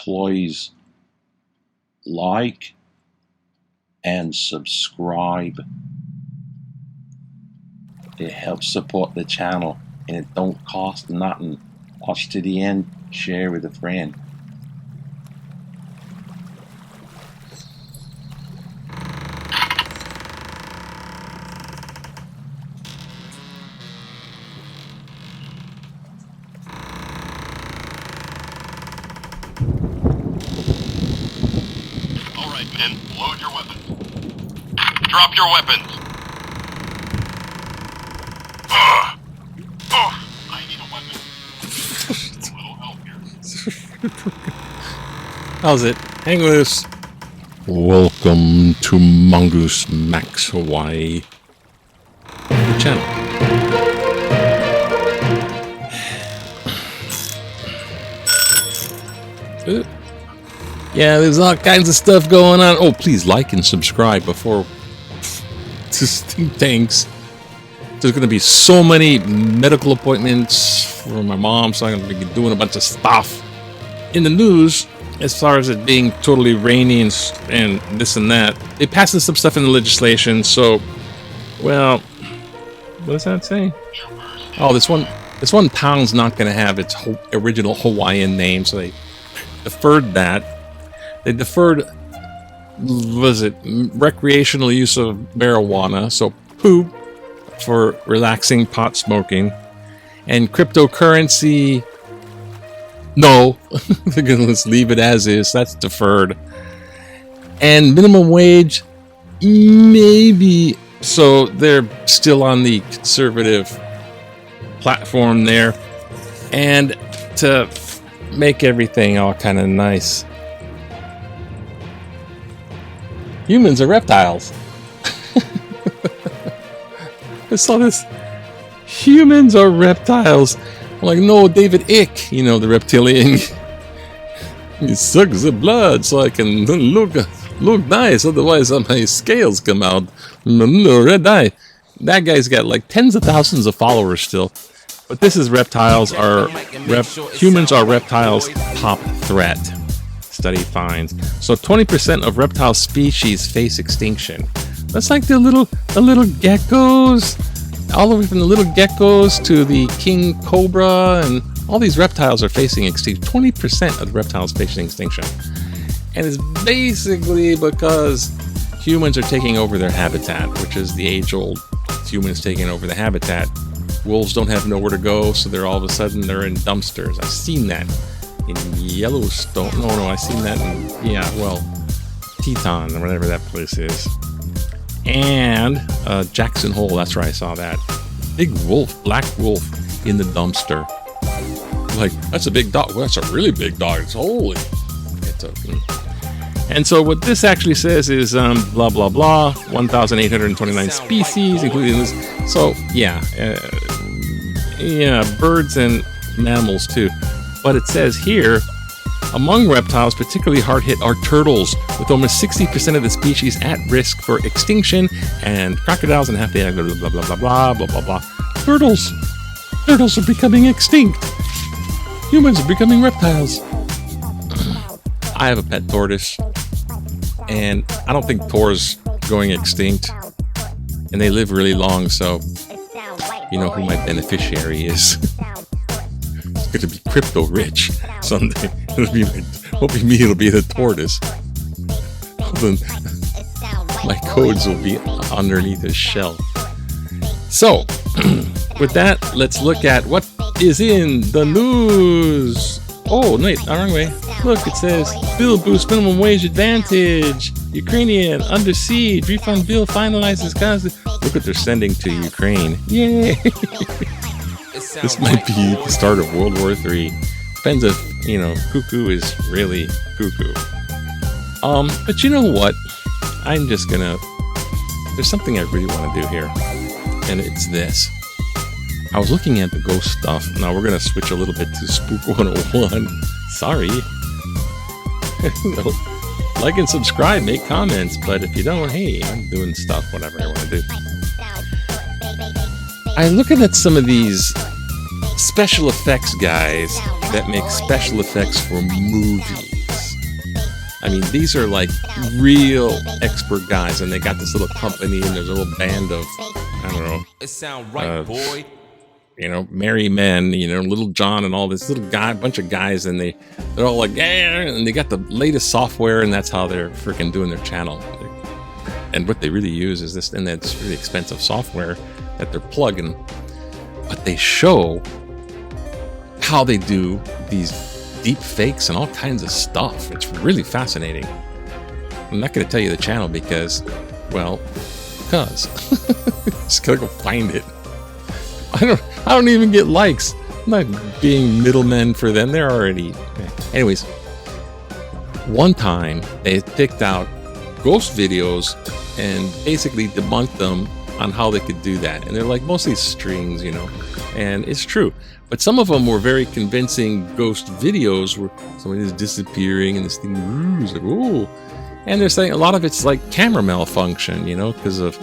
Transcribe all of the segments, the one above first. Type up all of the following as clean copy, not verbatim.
please like and subscribe. It helps support the channel and it don't cost nothing. Watch to the end, share with a friend. Alright, men, load your weapons. Drop your weapons. I need a weapon. A little help here. How's it? Hang loose. Welcome to Mongoose Max Hawaii, the channel. Ooh. Yeah, there's all kinds of stuff going on. Oh, please like and subscribe before. Just thanks. There's going to be so many medical appointments for my mom, so I'm going to be doing a bunch of stuff in the news as far as it being totally rainy and this and that. They passed some stuff in the legislation, so, well, what does that say? Oh, this one town's not going to have its original Hawaiian name, so they deferred that. They deferred, was it recreational use of marijuana, so poop, for relaxing pot smoking, and cryptocurrency. No, they're gonna let's leave it as is. That's deferred. And minimum wage, maybe. So they're still on the conservative platform there, and to make everything all kind of nice. Humans are reptiles. I saw this. Humans are reptiles. I'm like, no, David Icke, you know, the reptilian. He sucks the blood so I can look nice. Otherwise, my scales come out. Red eye. That guy's got like tens of thousands of followers still. But this is humans are reptiles' top threat. Study finds. So 20% of reptile species face extinction. That's like the little geckos, all the way from the little geckos to the king cobra, and all these reptiles are facing extinction. 20% of the reptiles facing extinction, and it's basically because humans are taking over their habitat, which is the age-old humans taking over the habitat. Wolves don't have nowhere to go, so they're all of a sudden they're in dumpsters. I've seen that in Yellowstone. No, I've seen that in Teton or whatever that place is. And Jackson Hole, that's where I saw that. Big wolf, black wolf in the dumpster. Like, that's a big dog. Well, that's a really big dog. It's holy. And so what this actually says is blah, blah, blah. 1,829 species, including this. So, yeah, birds and mammals too. But it says here, among reptiles, particularly hard hit are turtles, with almost 60% of the species at risk for extinction, and crocodiles and half the blah blah blah blah blah blah blah. Turtles are becoming extinct. Humans are becoming reptiles. I have a pet tortoise, and I don't think Thor's going extinct. And they live really long, so you know who my beneficiary is. It's going to be crypto rich someday. Hoping me it'll be the tortoise. Then my codes will be underneath his shell. So, with that, let's look at what is in the news. Oh, wait, wrong way. Look, it says, bill boosts minimum wage advantage. Ukrainian under siege. Refund bill finalizes. Look what they're sending to Ukraine. Yay! This might be the start of World War III. Depends if, cuckoo is really cuckoo. But you know what? I'm just gonna... There's something I really want to do here. And it's this. I was looking at the ghost stuff. Now we're gonna switch a little bit to Spook 101. Sorry. Like and subscribe, make comments. But if you don't, hey, I'm doing stuff, whatever I want to do. I'm looking at some of these special effects guys that make special effects for movies. I mean, these are like real expert guys, and they got this little company, and there's a little band of, I don't know, It sound right, boy. you know, merry men, you know, Little John and all this little guy, bunch of guys, and they're all like, yeah, and they got the latest software, and that's how they're freaking doing their channel. And what they really use is this, and that's really expensive software that they're plugging. But they show how they do these deep fakes and all kinds of stuff. It's really fascinating. I'm not going to tell you the channel because, well, just gotta go find it. I don't even get likes. I'm not being middlemen for them. They're already. Anyways, one time they picked out ghost videos and basically debunked them on how they could do that. And they're like mostly strings, you know, and it's true. But some of them were very convincing ghost videos where somebody is disappearing and this thing is like, ooh. And they're saying a lot of it's like camera malfunction, you know, because of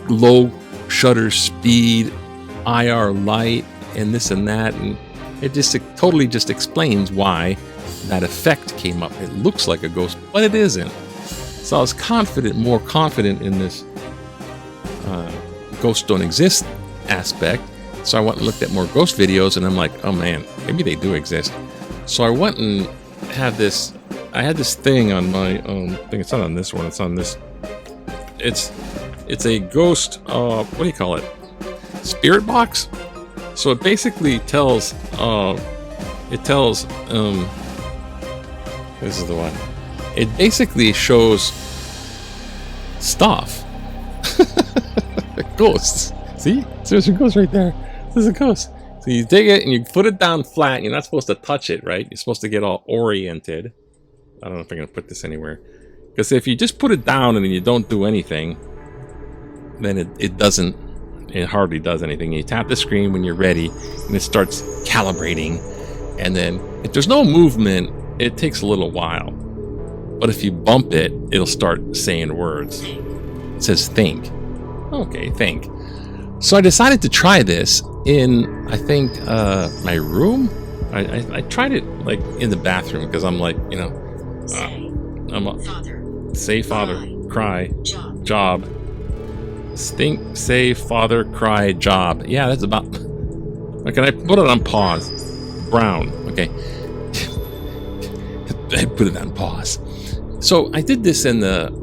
low shutter speed, IR light, and this and that. And it totally just explains why that effect came up. It looks like a ghost, but it isn't. So I was more confident in this ghosts don't exist aspect. So I went and looked at more ghost videos, and I'm like, oh man, maybe they do exist. So I went and I had this thing on my I think it's not on this one, it's on this. It's a ghost, what do you call it? Spirit box? So it basically tells, this is the one. It basically shows stuff. Ghosts. See? There's a ghost right there. There's a ghost. So you take it and you put it down flat. You're not supposed to touch it, right? You're supposed to get all oriented. I don't know if I'm going to put this anywhere. Because if you just put it down and then you don't do anything, then it hardly does anything. You tap the screen when you're ready and it starts calibrating. And then if there's no movement, it takes a little while. But if you bump it, it'll start saying words. It says think. Okay, think. So I decided to try this in, I think, my room. I tried it like in the bathroom because I'm like, you know, say father, cry, job. Think, say father, cry, job. Yeah, that's about. Okay, I put it on pause. Brown. Okay. I put it on pause. So I did this in the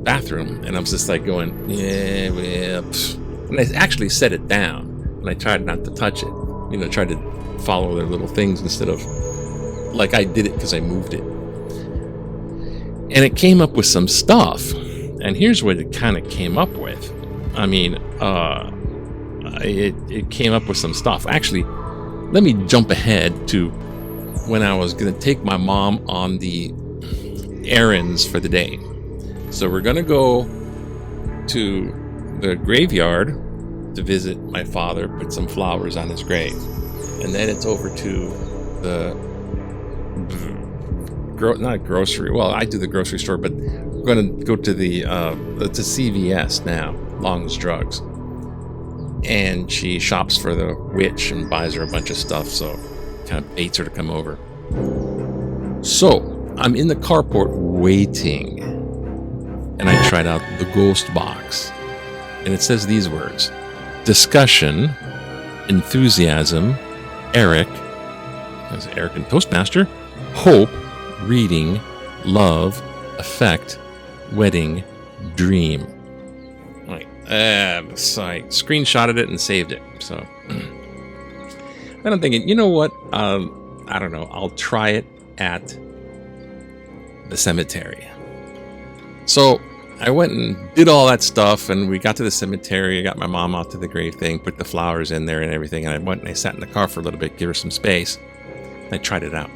bathroom, and I was just like going, yeah, well, and I actually set it down, and I tried not to touch it. You know, tried to follow their little things instead of like I did it because I moved it. And it came up with some stuff, and here's what it kind of came up with. I mean, it came up with some stuff. Actually, let me jump ahead to when I was going to take my mom on the errands for the day. So we're going to go to the graveyard to visit my father, put some flowers on his grave. And then it's over to the, not grocery, well, I do the grocery store, but we're going to go to the to CVS now, Long's Drugs. And she shops for the witch and buys her a bunch of stuff, so kind of baits her to come over. So I'm in the carport waiting, and I tried out the ghost box, and it says these words: discussion, enthusiasm, Eric, as Eric and Toastmaster, hope, reading, love, affect, wedding, dream. Right. So I screenshotted it and saved it. So then I'm thinking, you know what? I don't know. I'll try it at the cemetery. So I went and did all that stuff, and we got to the cemetery. I got my mom out to the grave thing, put the flowers in there and everything. And I went and I sat in the car for a little bit, give her some space. I tried it out.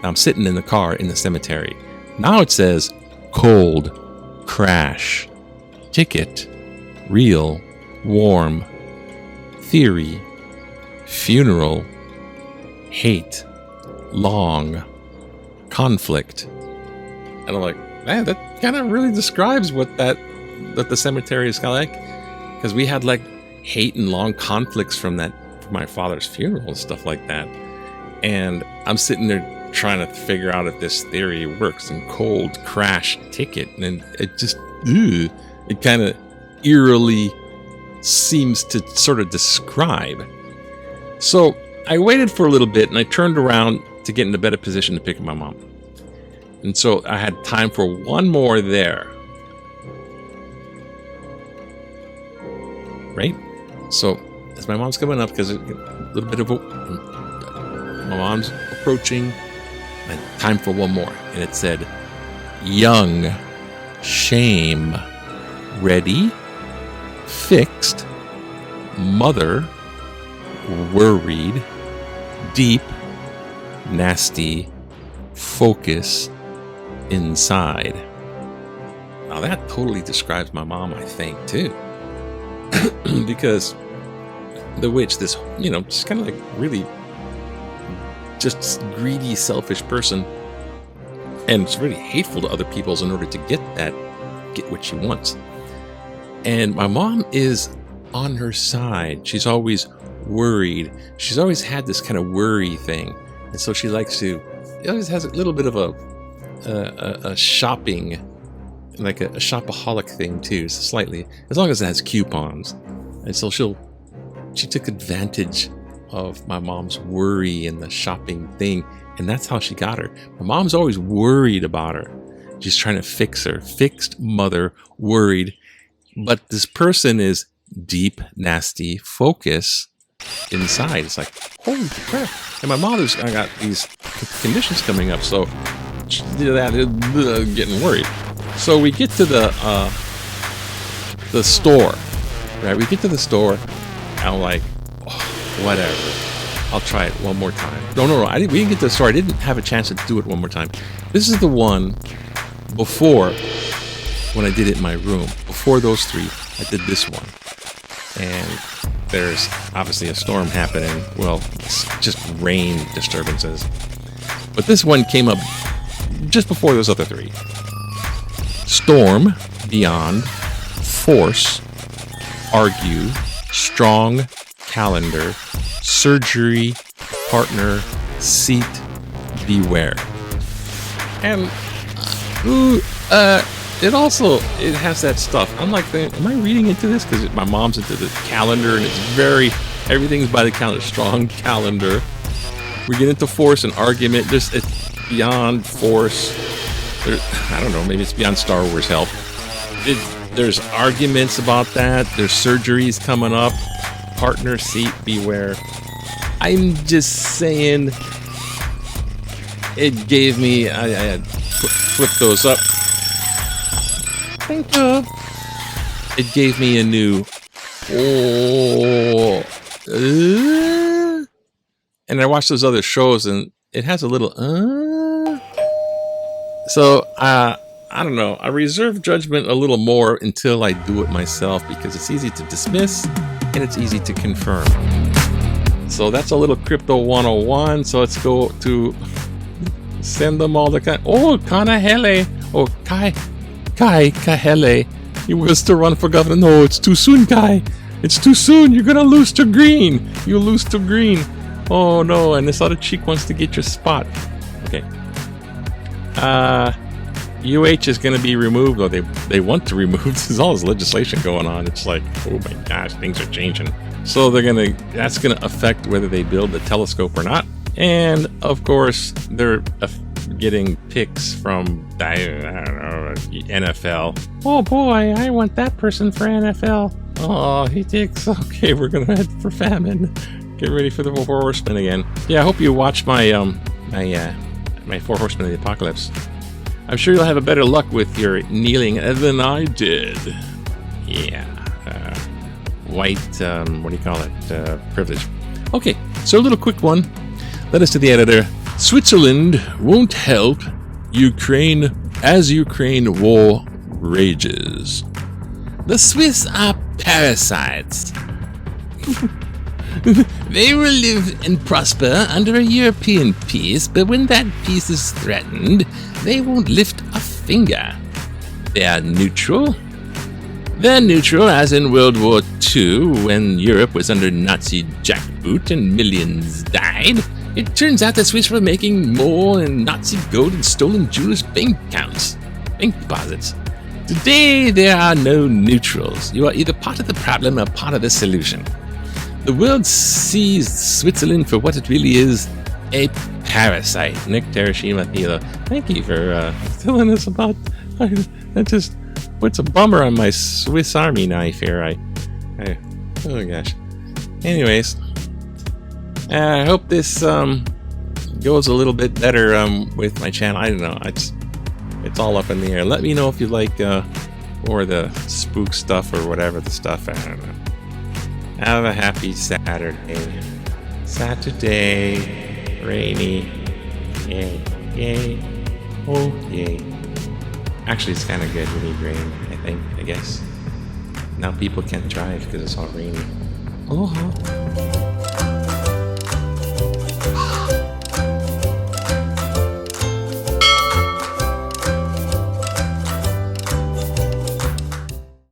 Now I'm sitting in the car in the cemetery. Now it says cold, crash, ticket, real, warm, theory, funeral, hate, long, conflict. And I'm like, man, that kind of really describes what the cemetery is kind of like. Because we had like hate and long conflicts from my father's funeral and stuff like that. And I'm sitting there trying to figure out if this theory works, and cold crash ticket, and it just, it kind of eerily seems to sort of describe. So I waited for a little bit, and I turned around to get in a better position to pick up my mom. And so I had time for one more there. Right? So as my mom's coming up, because a little bit of my mom's approaching, and time for one more. And it said, young, shame, ready, fixed, mother, worried, deep, nasty, focus, inside. Now that totally describes my mom, I think, too. Because the witch, this, just kind of like really just greedy, selfish person, and it's really hateful to other people in order to get what she wants. And my mom is on her side. She's always worried. She's always had this kind of worry thing, and so she always has a little bit of a shopping, like a shopaholic thing too, slightly, as long as it has coupons. And so she took advantage of my mom's worry and the shopping thing, and that's how she got her. My mom's always worried about her. She's trying to fix her. Fixed mother, worried. But this person is deep, nasty, focus inside. It's like, holy crap. And my mother's got these conditions coming up, so getting worried. So we get to the store, right? We get to the store, and I'm like, whatever. I'll try it one more time. No. We didn't get to the store. I didn't have a chance to do it one more time. This is the one before, when I did it in my room. Before those three, I did this one. And there's obviously a storm happening. Well, it's just rain disturbances. But this one came up just before those other three. Storm, beyond, force, argue, strong, calendar, surgery, partner, seat, beware. And it has that stuff. I'm like, am I reading into this? Because my mom's into the calendar, and it's everything's by the calendar. Strong calendar. We get into force and argument. It's beyond force. I don't know, maybe it's beyond Star Wars help. There's arguments about that. There's surgeries coming up. Partner, seat, beware. I'm just saying, it gave me, I had flipped those up. Thank you. It gave me a new, and I watched those other shows, and it has a little, So, I don't know. I reserve judgment a little more until I do it myself, because it's easy to dismiss and it's easy to confirm. So that's a little Crypto 101. So let's go to send them all the kind. Oh, Kanahele. Oh, Kai Kahele. He was to run for governor. No, it's too soon, Kai. It's too soon. You're going to lose to green. You lose to green. Oh, no. And this other cheek wants to get your spot. Okay. UH is going to be removed, or they want to remove. There's all this legislation going on. It's like, oh my gosh, things are changing. So that's going to affect whether they build the telescope or not. And of course, they're getting picks from, I don't know, NFL. Oh boy, I want that person for NFL. Oh, he takes. Okay, we're going to head for famine. Get ready for the Four Horsemen again. Yeah, I hope you watch my my Four Horsemen of the Apocalypse. I'm sure you'll have a better luck with your kneeling than I did. Yeah. White, what do you call it? Privilege. Okay, so a little quick one. Letters to the editor. Switzerland won't help Ukraine as Ukraine war rages. The Swiss are parasites. They will live and prosper under a European peace, but when that peace is threatened, they won't lift a finger. They are neutral. They're neutral as in World War II, when Europe was under Nazi jackboot and millions died. It turns out the Swiss were making more in Nazi gold and stolen Jewish bank deposits. Today, there are no neutrals. You are either part of the problem or part of the solution. The world sees Switzerland for what it really is, a parasite. Nick Terashima Thilo, thank you for telling us about that. Just puts a bummer on my Swiss Army knife here. Oh gosh. Anyways, I hope this goes a little bit better with my channel. I don't know. It's all up in the air. Let me know if you like more of the spook stuff or whatever the stuff. I don't know. Have a happy Saturday. Saturday, rainy. Yay, yay, oh yay. Actually, it's kind of good. We need rain, I guess. Now people can't drive because it's all rainy. Aloha.